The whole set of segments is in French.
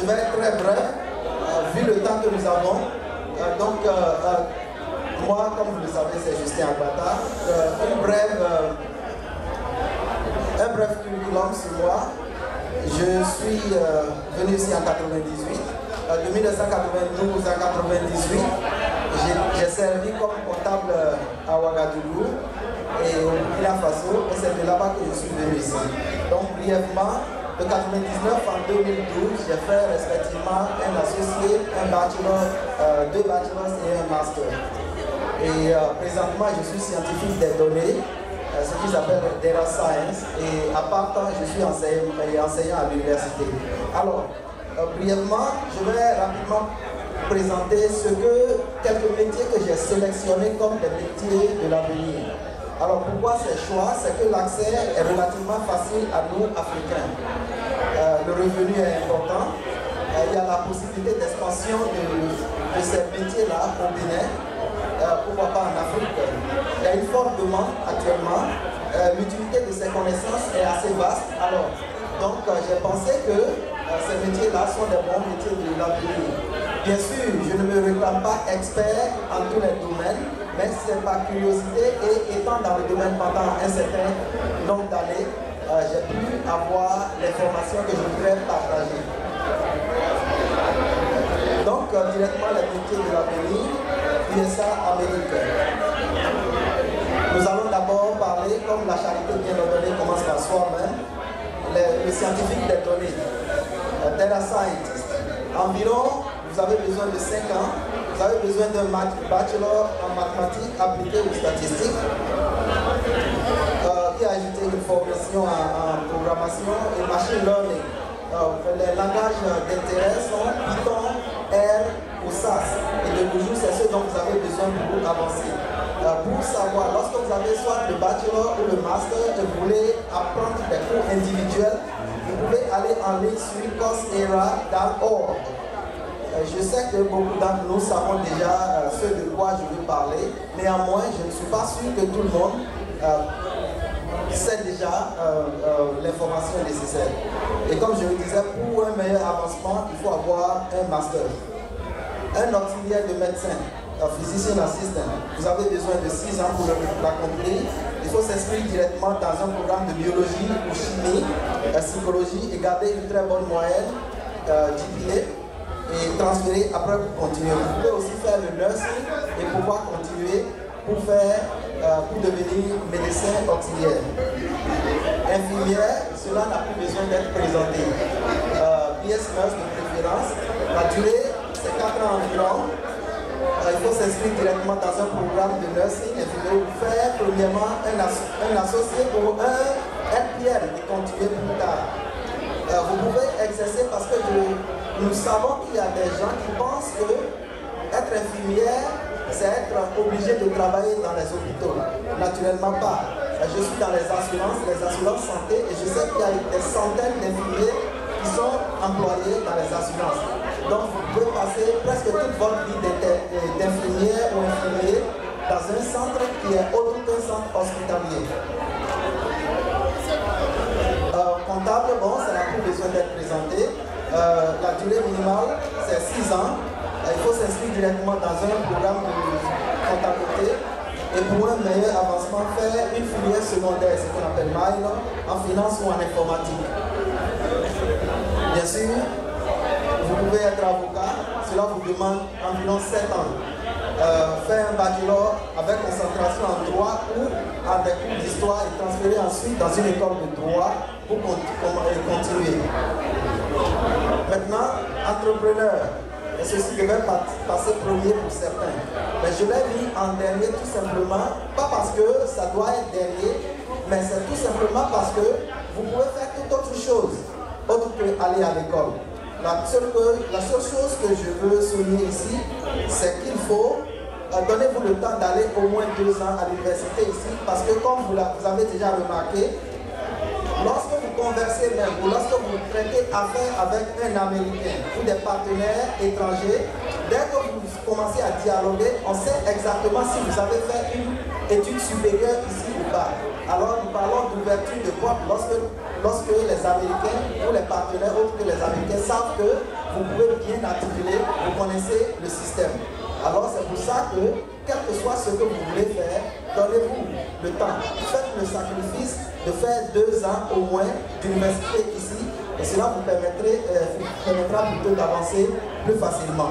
vais être très bref, vu le temps que nous avons. Moi, comme vous le savez, c'est Justin Agbata. Un bref curriculum sur moi. Je suis venu ici en 98. De 1992 à 98, j'ai servi comme comptable à Ouagadougou et au Burkina Faso, et c'est de là-bas que je suis venu ici. Donc, brièvement, de 99 en 2012, j'ai fait respectivement un associé, un bachelor, 2 bachelors et un master. Et présentement, je suis scientifique des données, ce qu'ils appellent Data Science, et à part temps, je suis enseignant à l'université. Alors, brièvement, je vais rapidement présenter quelques métiers que j'ai sélectionnés comme des métiers de l'avenir. Alors pourquoi ces choix? C'est que l'accès est relativement facile à nous, Africains. Le revenu est important. Il y a la possibilité d'expansion de ces métiers-là au Bénin. Pourquoi pas en Afrique? Il y a une forte demande actuellement. L'utilité de ces connaissances est assez vaste. Alors, donc j'ai pensé que ces métiers-là sont des bons métiers de l'avenir. Bien sûr, je ne me réclame pas expert en tous les domaines, mais c'est par curiosité et étant dans le domaine pendant un certain nombre d'années, j'ai pu avoir les formations que je voudrais partager. Donc, directement les métiers de l'avenir, USA Amérique. Nous allons d'abord parler, comme la charité bien ordonnée commence par soi-même, le scientifique des données, data scientist. Environ, vous avez besoin de 5 ans, vous avez besoin d'un bachelor en mathématiques appliquées aux statistiques, qui a ajouté une formation en programmation et machine learning. Les langages d'intérêt sont Python, R ou SAS. Et de nos jours, c'est ce dont vous avez besoin pour avancer. Pour savoir, lorsque vous avez soit le bachelor ou le master et vous voulez apprendre des cours individuels, vous pouvez aller en ligne sur coursera.org. Je sais que beaucoup d'entre nous savons déjà ce de quoi je veux parler. Néanmoins, je ne suis pas sûr que tout le monde sait déjà l'information nécessaire. Et comme je vous disais, pour un meilleur avancement, il faut avoir un master. Un auxiliaire de médecin, physician assistant, vous avez besoin de 6 ans pour l'accomplir. Il faut s'inscrire directement dans un programme de biologie ou chimie, psychologie et garder une très bonne moyenne GPA et transférer après pour continuer. Vous pouvez aussi faire le nursing et pouvoir continuer pour devenir médecin auxiliaire. Infirmière, cela n'a plus besoin d'être présenté. PS nurse de préférence, la durée c'est 4 ans environ. Il faut s'inscrire directement dans un programme de nursing et vous faire premièrement un associé ou un RPL et continuer plus tard. Vous pouvez exercer parce que nous savons qu'il y a des gens qui pensent que être infirmière, c'est être obligé de travailler dans les hôpitaux. Naturellement pas. Je suis dans les assurances santé et je sais qu'il y a des centaines d'infirmiers qui sont employés dans les assurances. Donc vous pouvez passer presque toute votre vie d'infirmière ou infirmier dans un centre qui est autre qu'un centre hospitalier. Comptable, bon, ça n'a plus besoin d'être présenté. La durée minimale, c'est 6 ans. Il faut s'inscrire directement dans un programme de comptabilité. Et pour un meilleur avancement, faire une filière secondaire, ce qu'on appelle minor, en finance ou en informatique. Bien sûr, vous pouvez être avocat, cela vous demande environ 7 ans. Faire un bachelor avec concentration en droit ou en des cours d'histoire et transférer ensuite dans une école de droit pour continuer. Maintenant, entrepreneur. Et ceci devait passer premier pour certains. Mais je l'ai mis en dernier tout simplement, pas parce que ça doit être dernier, mais c'est tout simplement parce que vous pouvez faire toute autre chose, autre que aller à l'école. La seule chose que je veux souligner ici, c'est qu'il faut donnez-vous le temps d'aller au moins 2 ans à l'université ici, parce que comme vous avez déjà remarqué, lorsque vous conversez même, ou lorsque vous traitez affaire avec un Américain ou des partenaires étrangers, dès que vous commencez à dialoguer, on sait exactement si vous avez fait une étude supérieure ici ou pas. Alors nous parlons d'ouverture de porte lorsque les Américains ou les partenaires autres que les Américains savent que vous pouvez bien articuler, vous connaissez le système. Alors c'est pour ça que, quel que soit ce que vous voulez faire, donnez-vous le temps. Faites le sacrifice de faire 2 ans au moins d'université ici, et cela vous permettra plutôt d'avancer plus facilement.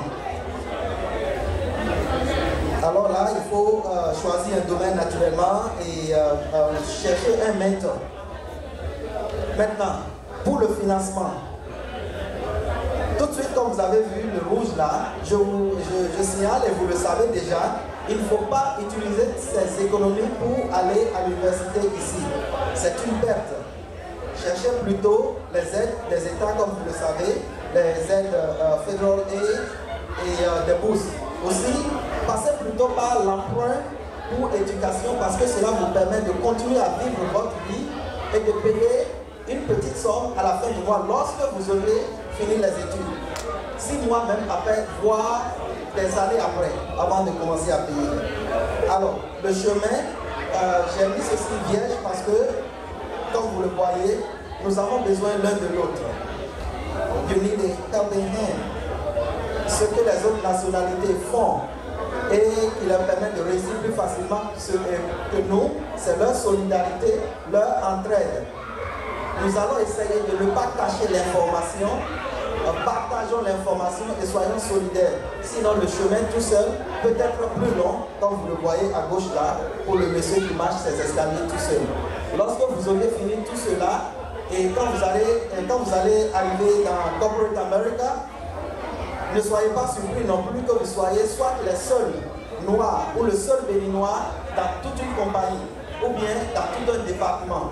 Alors là, il faut choisir un domaine naturellement et chercher un mentor. Maintenant, pour le financement, tout de suite, comme vous avez vu le rouge là, je signale et vous le savez déjà, il ne faut pas utiliser ces économies pour aller à l'université ici. C'est une perte. Cherchez plutôt les aides des États, comme vous le savez, les aides federal aid et des bourses. Aussi, passez plutôt par l'emprunt pour éducation parce que cela vous permet de continuer à vivre votre vie et de payer une petite somme à la fin du mois lorsque vous aurez fini les études. 6 mois même après, voire des années après, avant de commencer à payer. Alors, le chemin, j'ai mis ceci vierge parce que, comme vous le voyez, nous avons besoin l'un de l'autre. You need a helping hand. Ce que les autres nationalités font et qui leur permet de réussir plus facilement que nous, c'est leur solidarité, leur entraide. Nous allons essayer de ne pas cacher l'information, partageons l'information et soyons solidaires. Sinon le chemin tout seul peut être plus long, comme vous le voyez à gauche là, pour le monsieur qui marche ses escaliers tout seul. Lorsque vous aurez fini tout cela, et quand vous allez arriver dans Corporate America, ne soyez pas surpris non plus que vous soyez soit les seuls noirs ou le seul béninois dans toute une compagnie ou bien dans tout un département.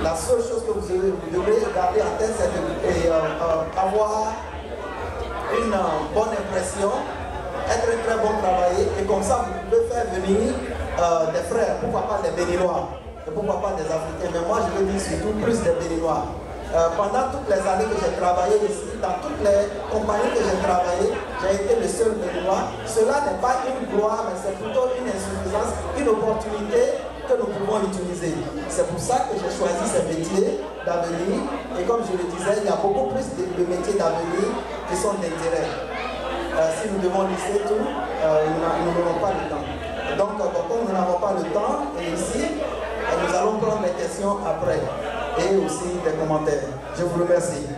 La seule chose que vous devrez garder en tête, c'est avoir une bonne impression, être un très bon travailleur et comme ça vous pouvez faire venir des frères, pourquoi pas des Béninois et pourquoi pas des Africains, mais moi je veux dire surtout plus des Béninois. Pendant toutes les années que j'ai travaillé ici, dans toutes les compagnies que j'ai travaillé, j'ai été le seul Béninois. Cela n'est pas une gloire, mais c'est plutôt une insuffisance, une opportunité que nous pouvons utiliser. C'est pour ça que j'ai choisi ces métiers d'avenir. Et comme je le disais, il y a beaucoup plus de métiers d'avenir qui sont d'intérêt. Si nous devons lister tout, nous n'aurons pas le temps. Donc, comme nous n'avons pas le temps, et ici, nous allons prendre les questions après. Et aussi des commentaires. Je vous remercie.